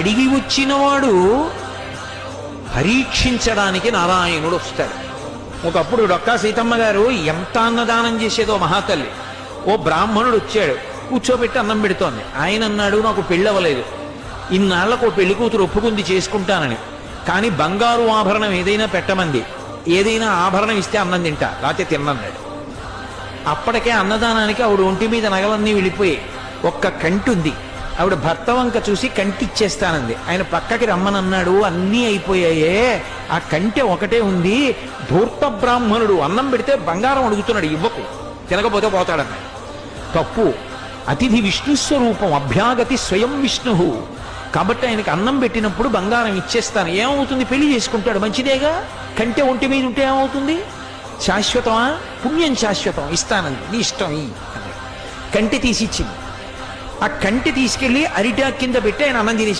అడిగి వచ్చినవాడు పరీక్షించడానికి నారాయణుడు వస్తాడు. ఒకప్పుడు డొక్కా సీతమ్మ గారు ఎంత అన్నదానం చేసేదో మహాతల్లి. ఓ బ్రాహ్మణుడు వచ్చాడు, కూర్చోబెట్టి అన్నం పెడుతోంది. ఆయన అన్నాడు, నాకు పెళ్ళవలేదు, ఇన్నాళ్లకు ఓ పెళ్లి కూతురు ఒప్పుకుంది చేసుకుంటానని, కానీ బంగారు ఆభరణం ఏదైనా పెట్టమంది, ఏదైనా ఆభరణం ఇస్తే అన్నం తింటా, లేకపోతే తిన్నన్నాడు. అప్పటికే అన్నదానానికి ఆవిడ ఒంటి మీద నగలన్నీ వెళ్ళిపోయి ఒక్క కంటి ఉంది. ఆవిడ భర్త వంక చూసి కంటి ఇచ్చేస్తానంది. ఆయన పక్కకి రమ్మనన్నాడు, అన్నీ అయిపోయాయే, ఆ కంటె ఒకటే ఉంది. ధూర్త బ్రాహ్మణుడు అన్నం పెడితే బంగారం అడుగుతున్నాడు, ఇవ్వకు, తినకపోతే పోతాడన్నాడు. తప్పు. అతిథి విష్ణు స్వరూపం, అభ్యాగతి స్వయం విష్ణు. కాబట్టి ఆయనకి అన్నం పెట్టినప్పుడు బంగారం ఇచ్చేస్తాను. ఏమవుతుంది? పెళ్లి చేసుకుంటాడు, మంచిదేగా. కంటె ఒంటి మీద ఉంటే ఏమవుతుంది? శాశ్వతమా? పుణ్యం శాశ్వతం, ఇస్తానంది, నీ ఇష్టం ఈ కంటె తీసి ఇచ్చింది. ఆ కంటె తీసుకెళ్లి అరిటాక్ కింద పెట్టి ఆయన అన్నం తినేసి